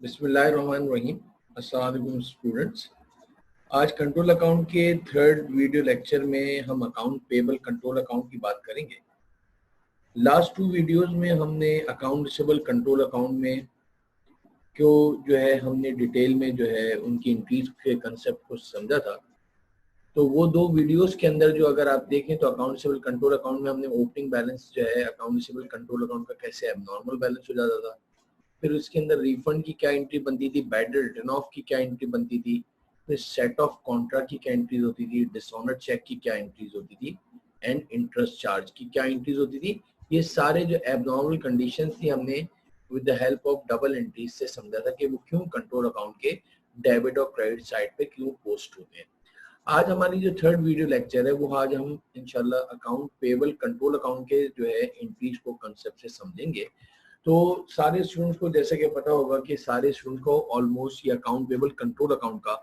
बिस्मिल्लाहिर्रहमानिर्रहीम। अस्सलाम वालेकुम स्टूडेंट्स। आज कंट्रोल अकाउंट के थर्ड वीडियो लेक्चर में हम अकाउंट पेबल कंट्रोल अकाउंट की बात करेंगे। लास्ट टू वीडियोस में हमने अकाउंट रिसीवेबल कंट्रोल अकाउंट में जो है हमने डिटेल में जो है उनकी इंक्रीज के कंसेप्ट को समझा था। तो वो दो वीडियोस के अंदर जो अगर आप देखें तो अकाउंट रिसीवेबल कंट्रोल अकाउंट में हमने ओपनिंग बैलेंस जो है अकाउंट रिसीवेबल कंट्रोल अकाउंट का कैसे एबनॉर्मल बैलेंस हो जाता था, फिर उसके अंदर रिफंड की क्या एंट्री बनती थी, बैड रिटर्न ऑफ की क्या एंट्री बनती थी, फिर सेट ऑफ कॉन्ट्रैक्ट की क्या एंट्रीज होती थी, डिसऑनर चेक की क्या एंट्रीज होती थी एंड इंटरेस्ट चार्ज की क्या एंट्रीज होती थी। ये सारे जो एबनॉर्मल कंडीशंस थी हमने with the help of double entries से समझा था कि वो क्यों कंट्रोल अकाउंट के डेबिट और क्रेडिट साइड पे क्यों पोस्ट होते हैं। आज हमारी जो थर्ड वीडियो लेक्चर है वो आज हम इंशाल्लाह अकाउंट पेबल कंट्रोल अकाउंट के जो है एंट्रीज को कंसेप्ट से समझेंगे। तो सारे स्टूडेंट्स को जैसे कि पता होगा कि सारे स्टूडेंट्स को ऑलमोस्ट ये अकाउंट पेबल कंट्रोल अकाउंट का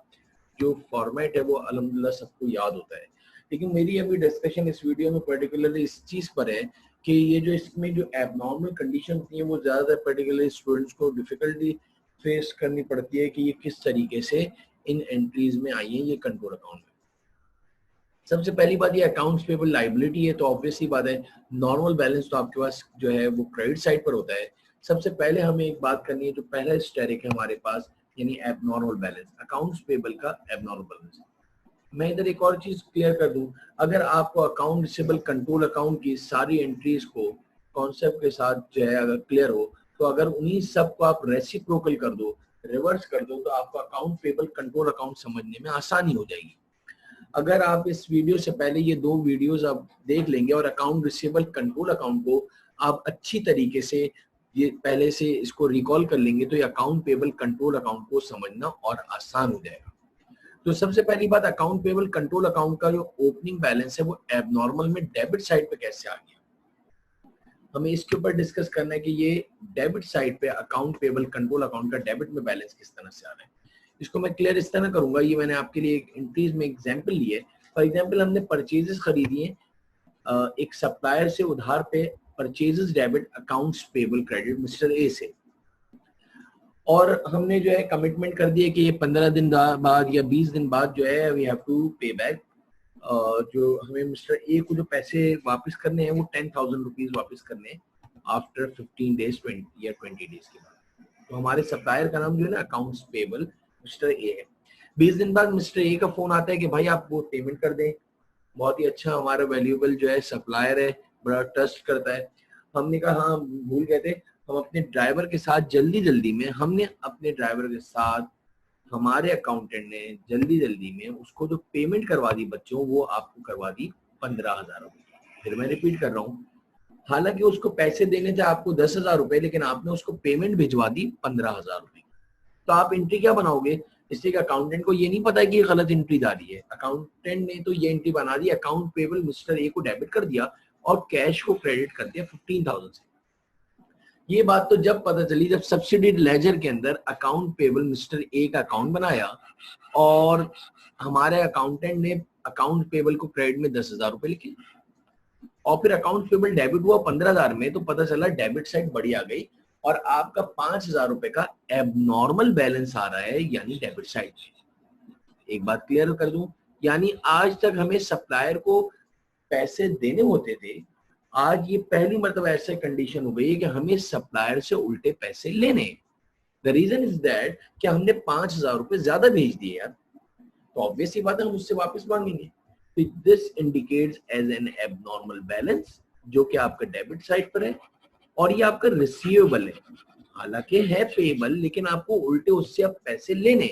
जो फॉर्मेट है वो अल्हम्दुलिल्लाह सबको याद होता है। लेकिन मेरी अभी डिस्कशन इस वीडियो में पर्टिकुलरली इस चीज़ पर है कि ये जो इसमें जो एबनॉर्मल कंडीशन थी वो ज़्यादातर पर्टिकुलरली स्टूडेंट्स को डिफिकल्टी फेस करनी पड़ती है कि ये किस तरीके से इन एंट्रीज में आई है ये कंट्रोल अकाउंट में। सबसे पहली बात ये अकाउंट्स पेबल लाइबिलिटी है, तो ऑब्वियस ही बात है नॉर्मल बैलेंस तो आपके पास जो है वो क्रेडिट साइड पर होता है। सबसे पहले हमें एक बात करनी है, जो पहला हिस्टेरिक है हमारे पास यानी एबनॉर्मल बैलेंस, अकाउंट्स पेबल का एबनॉर्मल बैलेंस। मैं इधर एक और चीज क्लियर कर दूं, अगर आपको अकाउंट रिसीवेबल कंट्रोल अकाउंट की सारी एंट्रीज को कॉन्सेप्ट के साथ जो है अगर क्लियर हो, तो अगर उन्हीं सब को आप रेसिप्रोकल कर दो, रिवर्स कर दो, तो आपको अकाउंट पेबल कंट्रोल अकाउंट समझने में आसानी हो जाएगी। अगर आप इस वीडियो से पहले ये दो वीडियोस आप देख लेंगे और अकाउंट रिसीवेबल कंट्रोल अकाउंट को आप अच्छी तरीके से ये पहले से इसको रिकॉल कर लेंगे, तो ये अकाउंट पेबल कंट्रोल अकाउंट को समझना और आसान हो जाएगा। तो सबसे पहली बात, अकाउंट पेबल कंट्रोल अकाउंट का जो ओपनिंग बैलेंस है वो एबनॉर्मल में डेबिट साइड पे कैसे आ गया, हमें इसके ऊपर डिस्कस करना है कि ये डेबिट साइड पे अकाउंट पेबल कंट्रोल अकाउंट का डेबिट में बैलेंस किस तरह से आ रहा है। इसको मैं क्लियर इस तरह करूंगा, ये मैंने आपके लिए एक एंट्रीज में एग्जांपल लिए। फॉर एग्जांपल हमने परचेजेस खरीदी है एक सप्लायर से उधार पे, purchases debit accounts payable credit mister A से, और हमने जो है कमिटमेंट कर दिया कि ये 15 दिन बाद या 20 दिन बाद जो है वी हैव टू पे बैक, जो हमें मिस्टर ए को जो पैसे वापस करने हैं वो 10,000 रुपीज वापस करने हैं आफ्टर 15 डेज 20 या 20 डेज के बाद। तो हमारे सप्लायर का नाम जो है ना अकाउंट्स पेबल मिस्टर ए है। 20 दिन बाद मिस्टर ए का फोन आता है कि भाई आप वो पेमेंट कर दें। बहुत ही अच्छा, हमारा वैल्यूएबल जो है सप्लायर है, बड़ा ट्रस्ट करता है। हमने कहा हाँ भूल गए थे, हम अपने ड्राइवर के साथ जल्दी में हमने अपने ड्राइवर के साथ हमारे अकाउंटेंट ने जल्दी में उसको जो पेमेंट करवा दी बच्चों, वो आपको करवा दी 15,000 रुपए। फिर मैं रिपीट कर रहा हूँ, हालांकि उसको पैसे देने थे आपको 10,000 रुपए, लेकिन आपने उसको पेमेंट भिजवा दी 15,000 रुपए। तो आप एंट्री क्या बनाओगे, इसलिए कि अकाउंटेंट को ये नहीं पता कि ये गलत एंट्री जा रही है। अकाउंटेंट ने तो ये एंट्री बना दी, अकाउंट पेबल मिस्टर ए को डेबिट कर दिया और कैश को क्रेडिट कर दिया 15,000 से। ये बात तो जब पता चली जब सब्सिडियरी लेजर के अंदर अकाउंट पेबल मिस्टर ए का अकाउंट बनाया और हमारे अकाउंटेंट ने अकाउंट पेबल को क्रेडिट में 10,000 रुपए लिखे और फिर अकाउंट पेबल डेबिट हुआ 15,000 में, तो पता चला डेबिट साइड बड़ी आ गई और आपका 5,000 रुपए का एबनॉर्मल बैलेंस आ रहा है, यानी डेबिट साइड। एक बात क्लियर कर दूं, यानी आज तक हमें सप्लायर को पैसे देने होते थे, आज ये पहली मर्तबा ऐसे कंडीशन हो गई है कि हमें सप्लायर से उल्टे पैसे लेने। द रीजन इज दैट कि हमने 5,000 रुपए ज्यादा भेज दिए यार, तो ऑब्वियस ही बात है हम उससे वापस मांगेंगे। तो this indicates as an abnormal balance, जो कि आपका डेबिट साइड पर है और ये आपका रिसीवेबल है, हालांकि है पेबल लेकिन आपको उल्टे उससे आप पैसे लेने,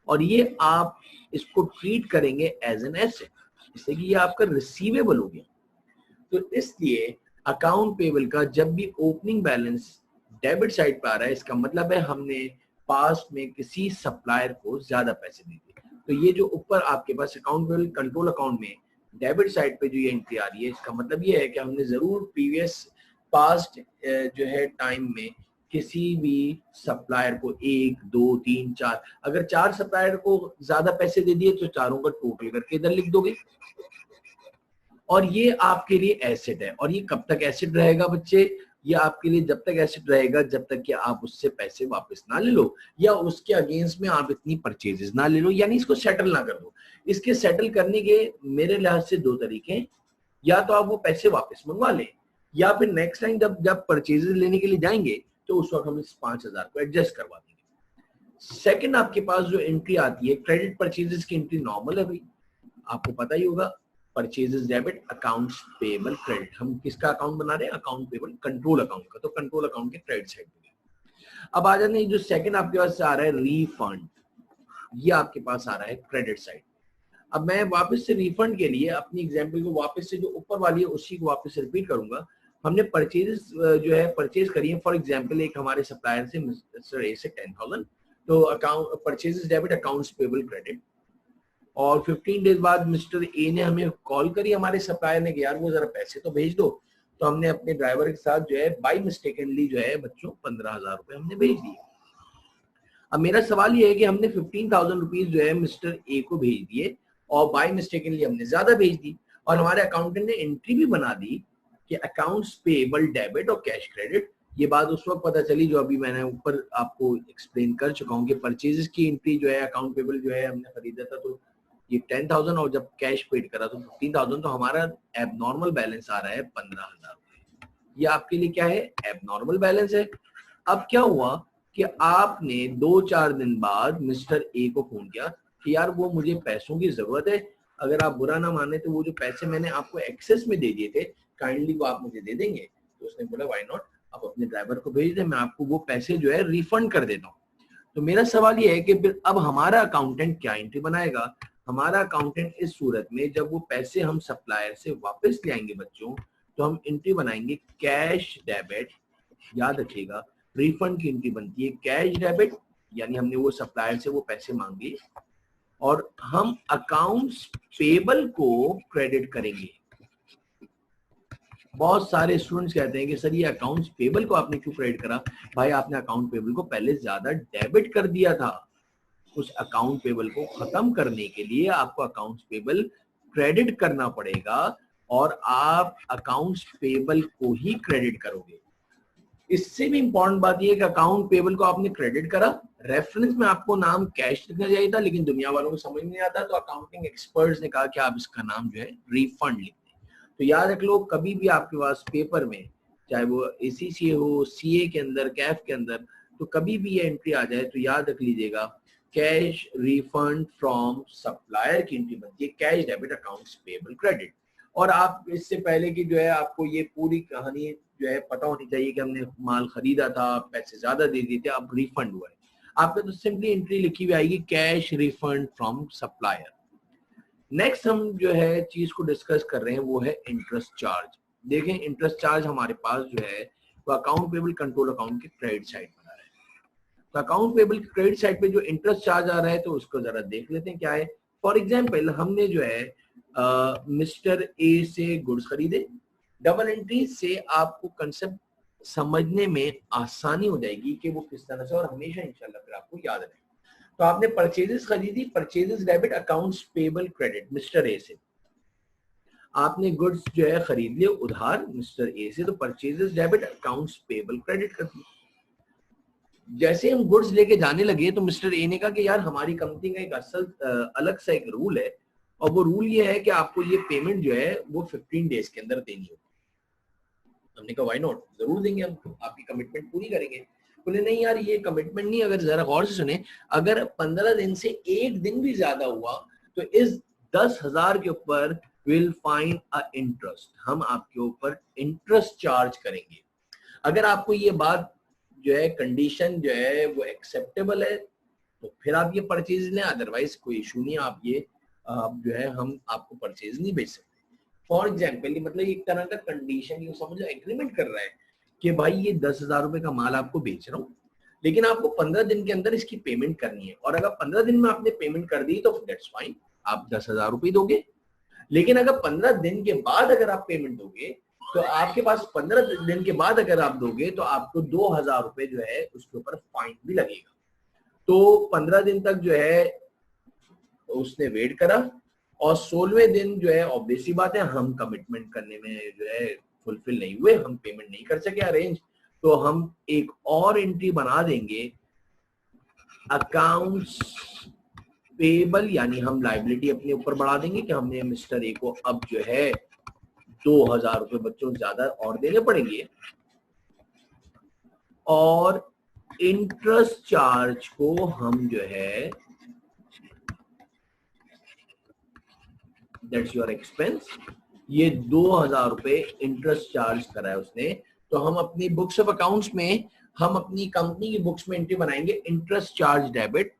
और ये आप इसको ट्रीट करेंगे एज एन एसेट, इससे कि ये आपका रिसीवेबल हो गया। तो इसलिए अकाउंट पेबल का जब भी ओपनिंग बैलेंस डेबिट साइड पर आ रहा है, इसका मतलब है हमने पास्ट में किसी सप्लायर को ज्यादा पैसे दे दिए। तो ये जो ऊपर आपके पास अकाउंट पेबल कंट्रोल अकाउंट में डेबिट साइड पे जो ये एंट्री आ रही है, इसका मतलब ये है कि हमने जरूर प्रीवियस पास्ट जो है टाइम में किसी भी सप्लायर को 1 2 3 4, अगर 4 सप्लायर को ज्यादा पैसे दे दिए तो चारों का टोटल करके इधर लिख दोगे। और ये आपके लिए एसेट है। और ये कब तक एसेट रहेगा बच्चे? ये आपके लिए जब तक एसेट रहेगा जब तक कि आप उससे पैसे वापस ना ले लो या उसके अगेंस्ट में आप इतनी परचेजेस ना ले लो, यानी इसको सेटल ना कर दो। इसके सेटल करने के मेरे लिहाज से 2 तरीके हैं, या तो आप वो पैसे वापस मंगवा लें या फिर नेक्स्ट टाइम जब परचेजेस लेने के लिए जाएंगे तो उस वक्त हम इस 5000 को एडजस्ट करवा देंगे। सेकंड, आपके पास जो एंट्री आती है क्रेडिट परचेजेस की एंट्री नॉर्मल है भाई, आपको पता ही होगा। Purchases debit, accounts payable credit. हम किसका अकाउंट बना रहे हैं? अकाउंट पेबल, कंट्रोल अकाउंट का। तो कंट्रोल अकाउंट के क्रेडिट साइड पे। अब आ जाते हैं जो सेकंड आपके पास आ रहा है रीफंड, ये आपके पास आ रहा है क्रेडिट साइड। अब मैं वापस से रिफंड के लिए अपनी एग्जांपल को वापस से जो ऊपर वाली है उसी को वापस से रिपीट करूंगा। हमने परचेजेस जो है परचेज करी है, फॉर एग्जांपल एक हमारे सप्लायर से मिस्टर ए से 10,000, तो account purchases debit, accounts payable credit. और 15 डेज बाद मिस्टर ए ने हमें कॉल करी, हमारे सप्लायर ने कि यार वो जरा पैसे तो भेज दो। तो हमने अपने ड्राइवर के साथ जो है बाई मिस्टेकनली जो है बच्चों 15,000 रुपए हमने भेज दिए। अब मेरा सवाल ये है कि हमने 15,000 रुपीज जो है मिस्टर ए को भेज दिए और बाई मिस्टेकनली हमने ज्यादा भेज दी, और हमारे अकाउंटेंट ने एंट्री भी बना दी कि अकाउंट्स पेबल डेबिट और कैश क्रेडिट। ये बात उस वक्त पता चली जो अभी मैंने ऊपर आपको एक्सप्लेन कर चुका हूँ कि परचेजेस की एंट्री जो है अकाउंट पेबल जो है हमने खरीदा था तो ये 10,000 और जब कैश पेड करा तो 15,000, तो हमारा एबनॉर्मल बैलेंस आ रहा है 15,000 रुपए। ये आपके लिए क्या है? एबनॉर्मल बैलेंस है। अब क्या हुआ कि आपने 2-4 दिन बाद मिस्टर ए को फोन किया कि यार वो मुझे पैसों की जरूरत है, अगर आप बुरा ना माने तो वो जो पैसे मैंने आपको एक्सेस में दे दिए थे काइंडली वो आप मुझे दे देंगे। तो उसने बोला व्हाई नॉट, आप अपने ड्राइवर को भेज दें, मैं आपको वो पैसे जो है रिफंड कर देता हूँ। तो मेरा सवाल ये है कि फिर अब हमारा अकाउंटेंट क्या एंट्री बनाएगा? हमारा अकाउंटेंट इस सूरत में जब वो पैसे हम सप्लायर से वापस ले आएंगे बच्चों, तो हम एंट्री बनाएंगे कैश डेबिट। याद रखिएगा रिफंड की एंट्री बनती है कैश डेबिट, यानी हमने वो सप्लायर से वो पैसे मांगे और हम अकाउंट्स पेबल को क्रेडिट करेंगे। बहुत सारे स्टूडेंट्स कहते हैं कि सर ये अकाउंट्स पेबल को आपने क्यों क्रेडिट करा? भाई आपने अकाउंट पेबल को पहले ज्यादा डेबिट कर दिया था, उस अकाउंट पेबल को खत्म करने के लिए आपको अकाउंट्स पेबल क्रेडिट करना पड़ेगा और आप अकाउंट्स पेबल को ही क्रेडिट करोगे। इससे भी इंपॉर्टेंट बात यह है कि अकाउंट पेबल को आपने क्रेडिट करा, रेफरेंस में आपको नाम कैश लिखना चाहिए था, लेकिन दुनिया वालों को समझ नहीं आता, तो अकाउंटिंग एक्सपर्ट्स ने कहा कि आप इसका नाम जो है रिफंड लिख दें। तो याद रख लो, कभी भी आपके पास पेपर में चाहे वो एसीसी हो, सीए के अंदर, कैफ के अंदर, तो कभी भी ये एंट्री आ जाए तो याद रख लीजिएगा कैश रिफंड फ्रॉम सप्लायर की एंट्री बनती है cash debit accounts payable credit. और आप इससे पहले की जो है आपको ये पूरी कहानी जो है पता होनी चाहिए कि हमने माल खरीदा था, पैसे ज्यादा दे दिए थे, अब रिफंड हुआ है। आपका तो सिंपली एंट्री लिखी हुई आएगी cash refund from supplier. Next हम जो है चीज को डिस्कस कर रहे हैं वो है इंटरेस्ट चार्ज। देखें इंटरेस्ट चार्ज हमारे पास जो है वो अकाउंट पेबल कंट्रोल अकाउंट के क्रेडिट साइड बना रहा है। तो अकाउंट पेबल के क्रेडिट साइड पे जो इंटरेस्ट चार्ज आ रहा है तो उसको जरा देख लेते हैं क्या है। फॉर एग्जाम्पल हमने जो है मिस्टर ए से गुड्स खरीदे, डबल एंट्री से आपको कंसेप्ट समझने में आसानी हो जाएगी कि वो किस तरह से, और हमेशा इंशाल्लाह फिर आपको याद रहेगा। तो आपने परचेजेस खरीदी, purchases debit accounts payable credit mister A से। आपने गुड्स जो है खरीद लिए उधार मिस्टर ए से, तो purchases debit accounts payable credit कर दिए। जैसे हम गुड्स लेके जाने लगे तो मिस्टर ए ने कहा कि यार हमारी कंपनी का एक अलग सा एक रूल है, और वो रूल ये है कि आपको ये पेमेंट जो है वो 15 डेज के अंदर देनी होगी। हमने कहा व्हाई नॉट, जरूर देंगे, हम आपकी कमिटमेंट पूरी करेंगे। बोले नहीं यार ये कमिटमेंट नहीं, अगर जरा गौर से सुने, अगर 15 दिन से एक दिन भी ज्यादा हुआ तो इस 10,000 के ऊपर विल फाइन अ इंटरेस्ट, हम आपके ऊपर इंटरेस्ट चार्ज करेंगे। अगर आपको ये बात जो है कंडीशन जो है वो एक्सेप्टेबल है तो फिर आप ये परचेज लें, अदरवाइज कोई इशू नहीं, आप ये जो है हम आपको परचेज नहीं भेज सकते। फॉर एग्जाम्पल मतलब एक तरह का कंडीशन ये समझो एग्रीमेंट कर रहा है कि भाई ये 10,000 रुपए का माल आपको बेच रहा हूँ, लेकिन आपको 15 दिन के अंदर इसकी पेमेंट करनी है, और अगर 15 दिन में आपने पेमेंट कर दी तो दैट्स फाइन, आप 10,000 रुपए दोगे। लेकिन अगर 15 दिन के बाद अगर आप पेमेंट दोगे तो आपके पास 15 दिन के बाद अगर आप दोगे तो आपको 2000 रुपए जो है उसके ऊपर फाइन भी लगेगा। तो 15 दिन तक जो है उसने वेट करा और 16वें दिन जो है ऑब्वियसली बात है हम कमिटमेंट करने में जो है फुलफिल नहीं हुए, हम पेमेंट नहीं कर सके अरेंज, तो हम एक और एंट्री बना देंगे अकाउंट्स पेबल, यानी हम लाइबिलिटी अपने ऊपर बढ़ा देंगे कि हमने मिस्टर ए को अब जो है 2000 रुपए बच्चों ज्यादा और देने पड़ेंगे और इंटरेस्ट चार्ज को हम जो है दैट्स योर एक्सपेंस, ये 2000 रुपए इंटरेस्ट चार्ज करा है उसने, तो हम अपनी बुक्स ऑफ अकाउंट्स में हम अपनी कंपनी की बुक्स में एंट्री बनाएंगे इंटरेस्ट चार्ज डेबिट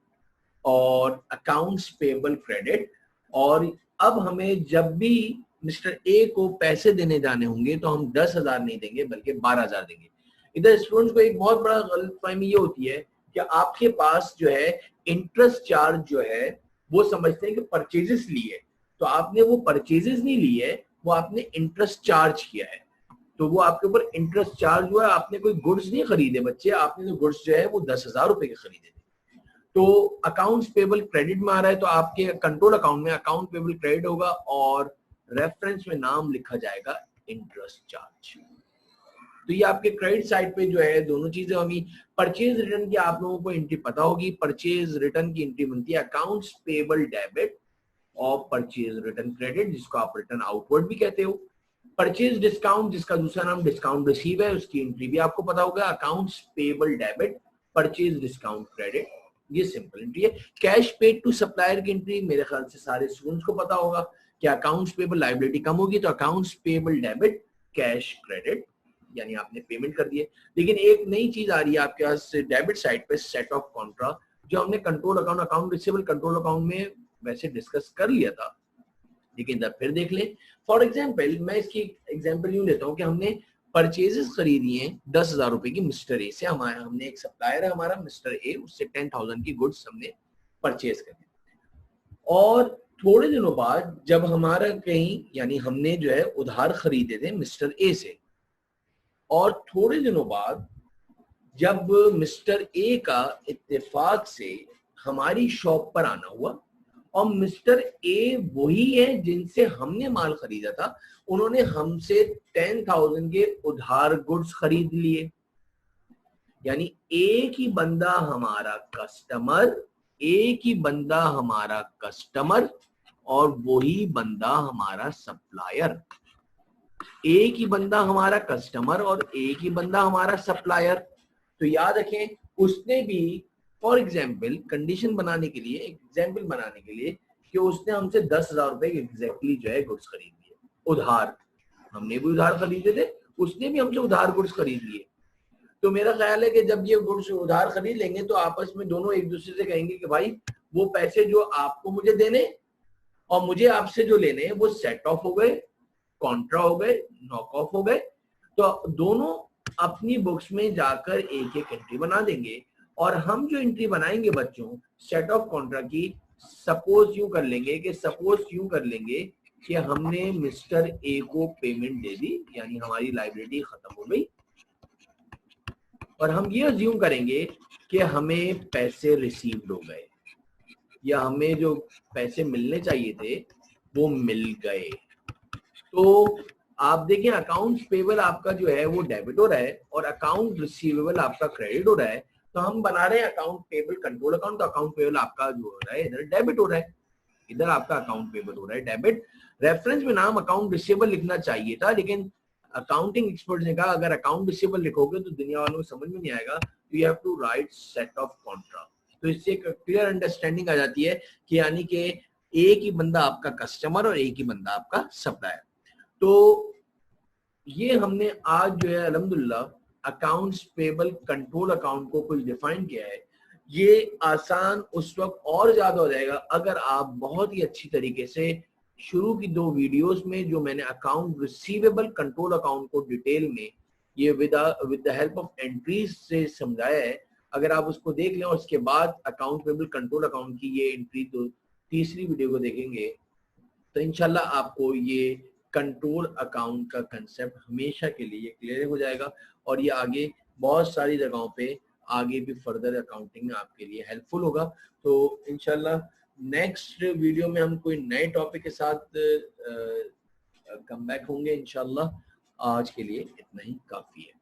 और अकाउंट्स पेबल क्रेडिट। और अब हमें जब भी मिस्टर ए को पैसे देने जाने होंगे तो हम 10,000 नहीं देंगे बल्कि 12,000 देंगे। इधर स्टूडेंट्स को एक बहुत बड़ा गलतफहमी ये होती है कि आपके पास जो है इंटरेस्ट चार्ज जो है वो समझते हैं कि परचेजेस लिए, तो आपने वो परचेजेस नहीं लिए, वो आपने इंटरेस्ट चार्ज किया है, तो वो आपके ऊपर इंटरेस्ट चार्ज हुआ है। आपने कोई गुड्स नहीं खरीदे बच्चे, आपने जो गुड्स जो है वो 10,000 रुपए के खरीदे थे। तो अकाउंट्स पेबल क्रेडिट में आ रहा है तो आपके कंट्रोल अकाउंट में अकाउंट पेबल क्रेडिट होगा और रेफरेंस में नाम लिखा जाएगा इंटरेस्ट चार्ज। तो ये आपके क्रेडिट साइड पे जो है दोनों चीजें होंगी। परचेज रिटर्न की आप लोगों को एंट्री पता होगी, परचेज रिटर्न की एंट्री बनती है अकाउंट्स पेबल डेबिट और परचेज रिटर्न क्रेडिट, जिसको आप रिटर्न आउटवर्ड भी कहते हो। परचेज डिस्काउंट, जिसका दूसरा नाम डिस्काउंट रिसीव है, उसकी एंट्री भी आपको पता होगा accounts payable debit purchase discount credit, ये सिंपल एंट्री है। कैश पेड टू सप्लायर की एंट्री मेरे ख्याल से सारे स्टूडेंट्स को पता होगा कि अकाउंट्स पेबल लायबिलिटी कम होगी तो accounts payable debit cash credit, यानी आपने पेमेंट कर दिए। लेकिन एक नई चीज आ रही है आपके पास डेबिट साइड पे, सेट ऑफ कॉन्ट्रा, जो हमने control account account receivable control account में वैसे डिस्कस कर लिया था, लेकिन जब फिर देख लें। फॉर एग्जाम्पल मैं इसकी एग्जाम्पल यूं लेता हूँ कि हमने परचेजेस खरीदी हैं 10,000 रुपए की मिस्टर ए से, हमारा हमने एक सप्लायर है हमारा मिस्टर ए, उससे 10,000 की गुड्स हमने परचेज करी और थोड़े दिनों बाद जब हमारा कहीं यानी हमने जो है उधार खरीदे थे मिस्टर ए से, और थोड़े दिनों बाद जब मिस्टर ए का इत्तेफाक से हमारी शॉप पर आना हुआ और मिस्टर ए वही है जिनसे हमने माल खरीदा था, उन्होंने हमसे 10,000 के उधार गुड्स खरीद लिए, यानी एक ही बंदा हमारा कस्टमर, एक ही बंदा हमारा कस्टमर और वही बंदा हमारा सप्लायर, एक ही बंदा हमारा कस्टमर और एक ही बंदा हमारा सप्लायर। तो याद रखें उसने भी फॉर एग्जाम्पल कंडीशन बनाने के लिए, एग्जाम्पल बनाने के लिए कि उसने हमसे 10,000 रुपए एग्जैक्टली जो है गुड्स खरीद लिए उधार, हमने भी उधार खरीदे थे, उसने भी हमसे उधार गुड्स खरीद लिए। तो मेरा ख्याल है कि जब ये गुड्स उधार खरीद लेंगे तो आपस में दोनों एक दूसरे से कहेंगे कि भाई वो पैसे जो आपको मुझे देने और मुझे आपसे जो लेने हैं वो सेट ऑफ हो गए, कॉन्ट्रा हो गए, नॉक ऑफ हो गए। तो दोनों अपनी बुक्स में जाकर एक एक एंट्री बना देंगे और हम जो एंट्री बनाएंगे बच्चों सेट ऑफ कॉन्ट्रा की, सपोज यूं कर लेंगे कि हमने मिस्टर ए को पेमेंट दे दी, यानी हमारी लायबिलिटी खत्म हो गई और हम ये अज्यूम करेंगे कि हमें पैसे रिसीव्ड हो गए या हमें जो पैसे मिलने चाहिए थे वो मिल गए। तो आप देखिए अकाउंट पेबल आपका जो है वो डेबिट हो रहा है और अकाउंट रिसीवेबल आपका क्रेडिट हो रहा है। तो हम बना रहे हैं अकाउंट पेबल कंट्रोल अकाउंट, तो अकाउंट पेबल आपका जो हो रहा है इधर डेबिट हो रहा है, इधर आपका अकाउंट पेबल हो रहा है डेबिट। रेफरेंस में नाम अकाउंट रिसीवेबल लिखना चाहिए था, लेकिन अकाउंटिंग एक्सपर्ट ने कहा अगर अकाउंट रिसीवेबल लिखोगे तो दुनिया वालों को समझ में नहीं आएगा, you have to write set of contra. तो इससे एक क्लियर अंडरस्टैंडिंग आ जाती है कि यानी कि एक ही बंदा आपका कस्टमर और एक ही बंदा आपका सप्लायर। तो ये हमने आज जो है अल्हम्दुलिल्लाह अकाउंट्स पेबल कंट्रोल अकाउंट को कुछ डिफाइन किया है। ये आसान उस वक्त और ज्यादा हो जाएगा अगर आप बहुत ही अच्छी तरीके से शुरू की 2 वीडियोस में जो मैंने अकाउंट रिसीवेबल कंट्रोल अकाउंट को डिटेल में ये with the help of entries से समझाया है, अगर आप उसको देख लें और उसके बाद अकाउंट पेबल कंट्रोल अकाउंट की ये एंट्री तो तीसरी वीडियो को देखेंगे तो इंशाल्लाह आपको ये कंट्रोल अकाउंट का कंसेप्ट हमेशा के लिए क्लियर हो जाएगा और ये आगे बहुत सारी जगहों पे आगे भी फर्दर अकाउंटिंग आपके लिए हेल्पफुल होगा। तो इंशाल्लाह नेक्स्ट वीडियो में हम कोई नए टॉपिक के साथ कम बैक होंगे इंशाल्लाह। आज के लिए इतना ही काफी है।